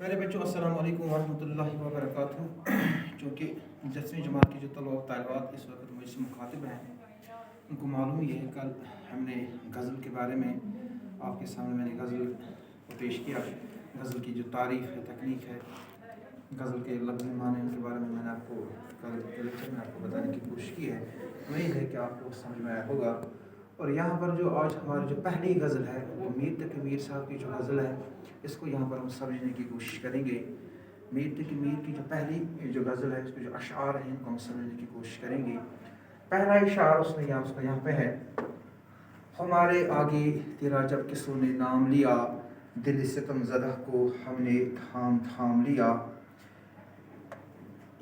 میرے بچوں السلام علیکم ورحمۃ اللہ وبرکاتہ۔ چونکہ 10ویں جماعت کی جو طلباء و طالبات اس وقت مجھ سے مخاطب ہیں، ان کو معلوم ہی ہے کل ہم نے غزل کے بارے میں آپ کے سامنے میں نے غزل کو پیش کیا۔ غزل کی جو تعریف ہے، تکنیک ہے، غزل کے لفظی معنی ان کے بارے میں نے آپ کو کل کے لیکچر میں آپ کو بتانے کی کوشش کی ہے۔ امید ہے کہ آپ کو سمجھ میں آیا ہوگا۔ اور یہاں پر جو آج ہماری جو پہلی غزل ہے وہ میر تقی میر صاحب کی جو غزل ہے، اس کو یہاں پر ہم سمجھنے کی کوشش کریں گے۔ میر تقی میر کی جو پہلی جو غزل ہے، اس کے جو اشعار ہیں، ان کو ہم سمجھنے کی کوشش کریں گے۔ پہلا اشعار اس نے یہاں پہ ہے: ہمارے آگے تیرا جب کسوں نے نام لیا، دل ستم زدہ کو ہم نے تھام تھام لیا۔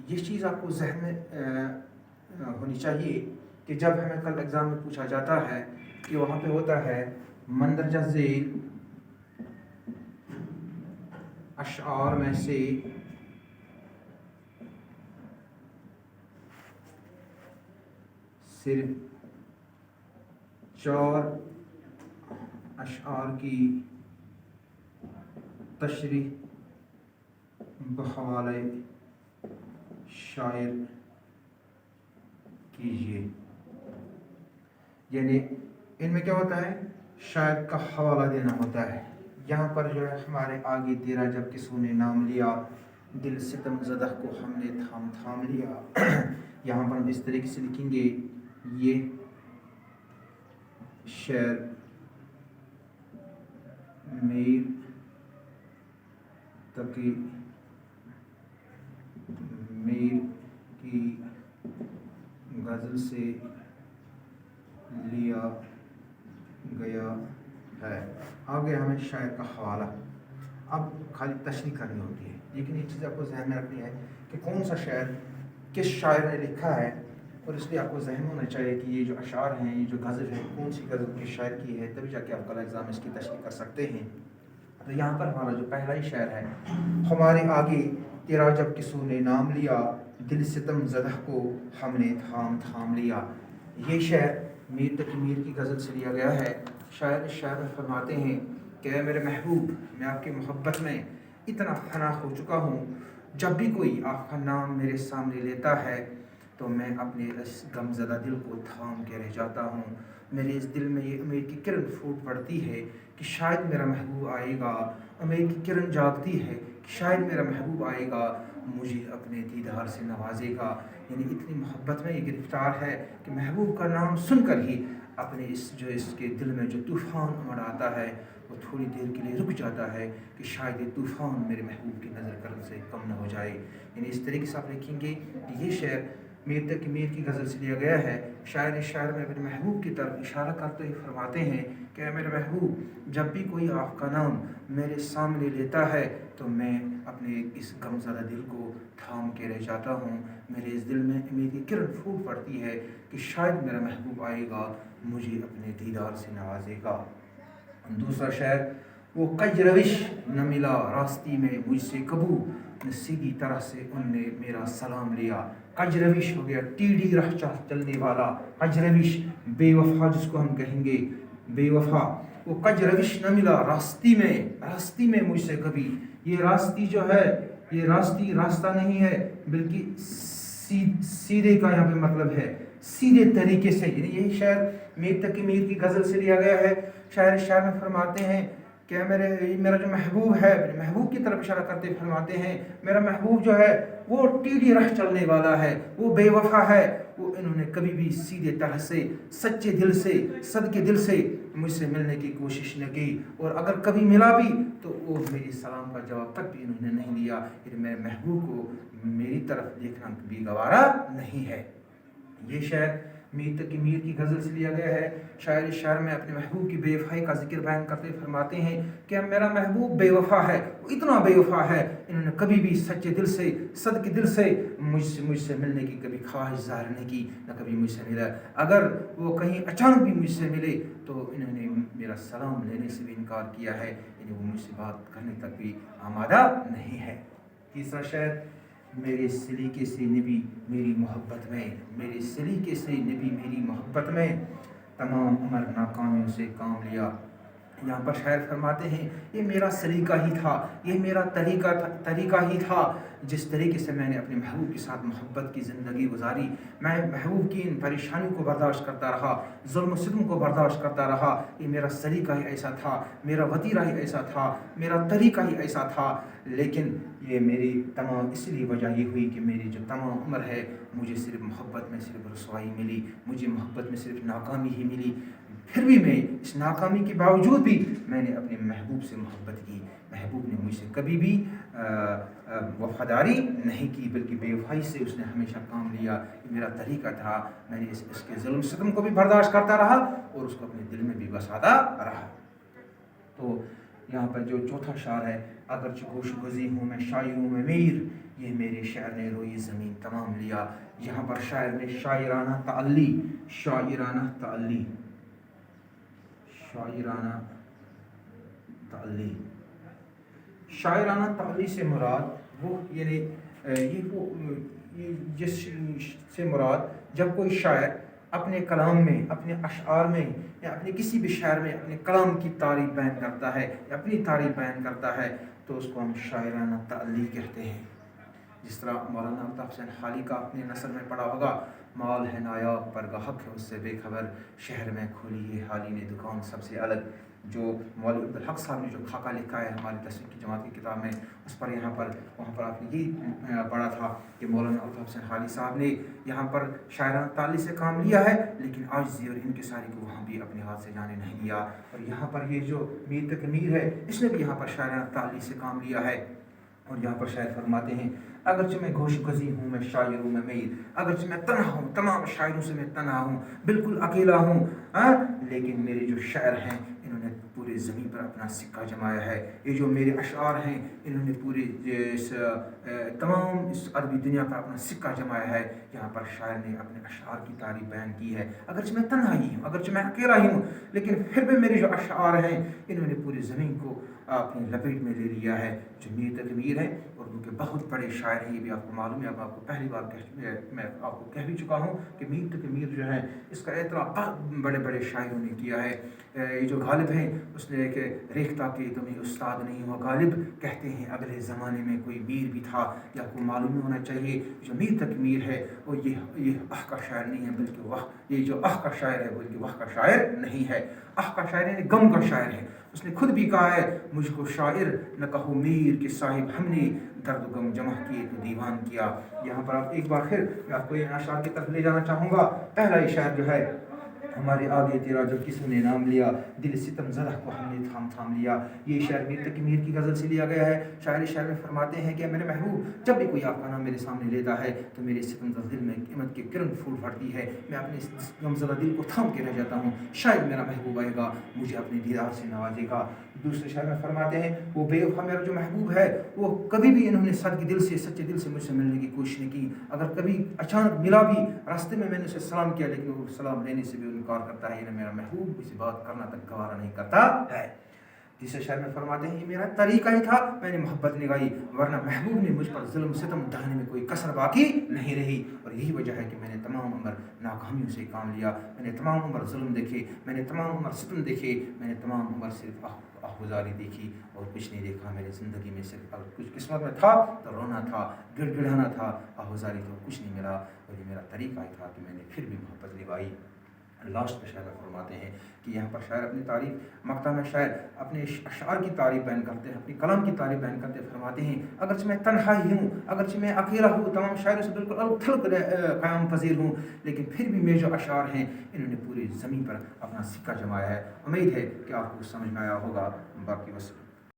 یہ چیز آپ کو ذہن میں ہونی چاہیے کہ جب ہمیں کل ایگزام میں پوچھا جاتا ہے کہ وہاں پہ ہوتا ہے مندرجہ ذیل اشعار میں سے صرف 4 اشعار کی تشریح بحوالے شاعر کیجیے۔ یعنی ان میں کیا ہوتا ہے؟ شاعر کا حوالہ دینا ہوتا ہے۔ یہاں پر جو ہے ہمارے آگے تیرا جب کسوں نے نام لیا، دل ستم زدہ کو ہم نے تھام تھام لیا۔ یہاں پر ہم اس طریقے سے لکھیں گے: یہ شعر میر تقی میر کی غزل سے لیا گیا ہے۔ آگے ہمیں شاعر کا حوالہ، اب خالی تشریح کرنی ہوتی ہے، لیکن یہ چیز آپ کو ذہن میں رکھنی ہے کہ کون سا شعر کس شاعر نے لکھا ہے، اور اس لیے آپ کو ذہن ہونا چاہیے کہ یہ جو اشعار ہیں، یہ جو غزل ہے، کون سی غزل کے شاعر کی ہے، تبھی جا کے آپ کل ایگزام میں اس کی تشریح کر سکتے ہیں۔ تو یہاں پر ہمارا جو پہلا ہی شعر ہے: ہمارے آگے تیرا جب کسوں نے نام لیا، دل ستم زدہ کو ہم نے تھام تھام لیا۔ یہ شعر میر تقی میر کی غزل سے لیا گیا ہے۔ شاعر اس شعر میں فرماتے ہیں کہ اے میرے محبوب، میں آپ کی محبت میں اتنا فنا ہو چکا ہوں، جب بھی کوئی آپ کا نام میرے سامنے لیتا ہے تو میں اپنے اس غم زدہ دل کو تھام کے رہ جاتا ہوں۔ میرے اس دل میں یہ امید کی کرن پھوٹ پڑتی ہے کہ شاید میرا محبوب آئے گا۔ امید کی کرن جاگتی ہے کہ شاید میرا محبوب آئے گا، مجھے اپنے دیدار سے نوازے گا۔ یعنی اتنی محبت میں یہ گرفتار ہے کہ محبوب کا نام سن کر ہی اپنے اس کے دل میں جو طوفان امڑ آتا ہے، وہ تھوڑی دیر کے لیے رک جاتا ہے کہ شاید یہ طوفان میرے محبوب کی نظر کرم سے کم نہ ہو جائے۔ یعنی اس طریقے سے آپ لکھیں گے کہ یہ شعر میر تقی میر کی غزل سے لیا گیا ہے۔ شاعر اس شعر میں اپنے محبوب کی طرف اشارہ کرتے ہوئے فرماتے ہیں کہ اے میرے محبوب، جب بھی کوئی آپ کا نام میرے سامنے لیتا ہے تو میں اپنے اس غم زدہ دل کو تھام کے رہ جاتا ہوں۔ میرے اس دل میں امید کی کرن پھوٹ پڑتی ہے کہ شاید میرا محبوب آئے گا، مجھے اپنے دیدار سے نوازے گا۔ دوسرا شعر: وہ کج روش نہ ملا راستی میں مجھ سے کبو، نہ سیدھی طرح سے ان نے میرا سلام لیا۔ کج روش ہو گیا ٹیڑھی راہ چلنے والا، کج روش بے وفا جس کو ہم کہیں گے، بے وفا۔ وہ کج روش نہ ملا راستی میں مجھ سے کبھی۔ یہ راستی جو ہے، یہ راستہ نہیں ہے، بلکہ سیدھے کا یہاں پہ مطلب ہے، سیدھے طریقے سے۔ یعنی یہی شعر میر تقی میر کی غزل سے لیا گیا ہے۔ شاعر شاعر میں فرماتے ہیں کہ میرا جو محبوب ہے، میرے محبوب کی طرف اشارہ کرتے فرماتے ہیں میرا محبوب جو ہے وہ ٹیڑھی راہ چلنے والا ہے، وہ بے وفا ہے، وہ انہوں نے کبھی بھی سیدھے طرح سے، سچے دل سے، صدقے دل سے مجھ سے ملنے کی کوشش نہ کی، اور اگر کبھی ملا بھی تو وہ میری سلام کا جواب تک بھی انہوں نے نہیں دیا۔ یعنی میرے محبوب کو میری طرف دیکھنا بھی گوارا نہیں ہے۔ یہ شعر میر تقی میر کی غزل سے لیا گیا ہے۔ شاعر اس شعر میں اپنے محبوب کی بے وفائی کا ذکر بیان کرتے فرماتے ہیں کہ میرا محبوب بے وفا ہے، وہ اتنا بے وفا ہے، انہوں نے کبھی بھی سچے دل سے، صدقے دل سے مجھ سے ملنے کی کبھی خواہش ظاہر نہیں کی، نہ کبھی مجھ سے ملا۔ اگر وہ کہیں اچانک بھی مجھ سے ملے تو انہوں نے میرا سلام لینے سے بھی انکار کیا ہے، یعنی وہ مجھ سے بات کرنے تک بھی آمادہ نہیں ہے۔ تیسرا شعر: میرے سلیقے سے نبی میری محبت میں، میرے سلیقے سے نبی میری محبت میں، تمام عمر ناکامیوں سے کام لیا۔ यहाँ पर शायर फरमाते हैं ये मेरा सलीका ही था, ये मेरा तरीका ही था, जिस तरीके से मैंने अपने महबूब के साथ मोहब्बत की ज़िंदगी गुजारी। मैं महबूब की इन परेशानियों को बर्दाश्त करता रहा, ज़ुल्म सितम को बर्दाश्त करता रहा। ये मेरा सलीका ही ऐसा था, मेरा वतीरा ही ऐसा था, मेरा तरीका ही ऐसा था। लेकिन ये मेरी तमाम इसलिए वजह ये हुई कि मेरी जो तमाम उम्र है मुझे सिर्फ मोहब्बत में सिर्फ रसवाई मिली, मुझे मोहब्बत में सिर्फ नाकामी ही मिली। फिर भी मैं इस नाकामी के बावजूद भी मैंने अपने महबूब से मोहब्बत की। महबूब ने मुझसे कभी भी वफादारी नहीं की, बल्कि बेवफाई से उसने हमेशा काम लिया। ये मेरा तरीका था, मैंने इसके ज़ुल्म सितम को भी बर्दाश्त करता रहा और उसको अपने दिल में भी बसाता रहा। तो यहाँ पर जो चौथा शार है, अगरचे गोश गज़ी हूँ मैं शायरों में मीर, ये मेरे शायर ने रोई ज़मीन तमाम लिया। यहाँ पर शायर ने शायराना ताल्ली से मुराद वो यानी ये जिस से मुराद जब कोई शायर अपने कलाम में, अपने अशआर में या अपने किसी भी शायर में अपने कलाम की तारीफ बयान करता है या अपनी तारीफ बयान करता है तो उसको हम शायराना ताल्ली कहते हैं। जिस तरह मौलाना अल्ताफ़ हुसैन हाली का अपने नसर में पढ़ा होगा, माल है नायाब पर गाहक है उससे बेखबर, शहर में खोली है हाली ने दुकान सबसे अलग। जो मौलवी अब्दुल हक साहब ने जो खाका लिखा है हमारी 10वीं की जमात की किताब में, उस पर वहाँ पर आपने ये पढ़ा था कि मौलाना अल्ताफ़ हुसैन हाली साहब ने यहाँ पर शायराना ताल्ली से काम लिया है, लेकिन आजिज़ी और इनकिसारी को वहाँ भी अपने हाथ से जाने नहीं दिया। और यहाँ पर ये जो मीर तक मीर है इसने भी यहाँ पर शायराना ताल्ली से काम लिया है। और यहाँ पर शायर फरमाते हैं, अगरचे मैं गोश गज़ी हूँ मैं शायरों में मीर, अगरचे मैं तन्हा हूँ, तमाम शायरों से मैं तन्हा हूँ, बिल्कुल अकेला हूँ, लेकिन मेरे जो शायर हैं इन्होंने पूरे ज़मीन पर अपना सिक्का जमाया है। ये जो मेरे अशआर हैं इन्होंने पूरे तमाम इस अरबी दुनिया पर अपना सिक्का जमाया है। यहाँ पर शायर ने अपने अशआर की तारीफ बयान की है। अगरचे मैं तन्हा ही हूँ, अगरचे मैं अकेला ही हूँ, लेकिन फिर भी मेरे जो अशआर हैं इन्होंने पूरी ज़मीन को अपनी लपेट में ले लिया है। जो मीर तक मीर है उर्दू के बहुत बड़े शायर हैं, ये भी आपको मालूम है। अब आपको पहली बार मैं आपको कह भी चुका हूँ कि मीर तक मीर जो है इसका एतराफ़ बड़े बड़े शायरों ने किया है। ये जो गालिब हैं उसने कि रेख्ता के तुम्हें उस्ताद नहीं हुआ गालिब, कहते हैं अगले ज़माने में कोई मीर भी था। या आपको मालूम होना चाहिए जो मीर तक मीर है वो ये आह का शायर नहीं है, बल्कि वाह, ये जो आह का शायर है बल्कि वाह का शायर नहीं है। आह का शायर यानी गम का शायर है। उसने खुद भी कहा है, मुझको शायर न कहो मीर के साहिब, हमने दर्द गम जमा किए तो दीवान किया। यहाँ पर आप एक बार फिर मैं आपको इन अशआर की तरफ ले जाना चाहूँगा। पहला ही शायर जो है, हमारे आगे तेरा जो किसी ने नाम लिया, दिल सितम ज़दा को हमने थाम लिया। ये शायर मीर तक मीर की गज़ल से लिया गया है। शायर में फरमाते हैं कि मेरे महबूब जब भी कोई आपका नाम मेरे सामने लेता है तो मेरे सितमज़दा दिल में कीमत की किरण फूल फटती है। मैं अपने गमज़दा दिल को थाम के रह जाता हूँ, शायद मेरा महबूब आएगा मुझे अपने दीदार से नवाजेगा। दूसरे शायर में फरमाते हैं, वो बेवफा मेरा जो महबूब है वो कभी भी इन्होंने सच्चे दिल से मुझसे मिलने की कोशिश नहीं की। अगर कभी अचानक मिला भी, रास्ते में मैंने उसे सलाम किया, लेकिन वो सलाम लेने से भी इनकार करता है। मेरा महबूब मुझसे बात करना तक गवारा नहीं करता है। तीसरे शायर में फरमाते हैं, ये मेरा तरीका ही था, मैंने मोहब्बत निभाई, वरना महबूब ने मुझ पर जुल्म सितम ढाने में कोई कसर बाकी नहीं रही। और यही वजह है कि मैंने तमाम उम्र नाकामियों से काम लिया, मैंने तमाम उम्र जुल्म देखे, मैंने तमाम उम्र सितम देखे, मैंने तमाम उम्र सिर्फ आहुजारी देखी और कुछ नहीं देखा मेरी ज़िंदगी में। सिर्फ अगर कुछ किस्मत में था तो रोना था, गिड़गिड़ाना था, आहुजारी तो कुछ नहीं मिला। और ये मेरा तरीका ही था कि मैंने फिर भी मोहब्बत निभाई। लास्ट में शायर फरमाते हैं कि यहाँ पर शायर अपनी तारीफ मक्ता में शायर अपने अशआर की तारीफ बयान करते हैं, अपनी कलाम की तारीफ बयान करते फरमाते हैं, अगरचे मैं तन्हा ही हूँ, अगरचे मैं अकेला हूँ, तमाम शायरों से बिल्कुल अलग थलग क़याम पजीर हूँ, लेकिन फिर भी मेरे जो अशआर हैं इन्होंने पूरी ज़मीन पर अपना सिक्का जमाया है। उम्मीद है कि आपको समझ में आया होगा। बाकी बस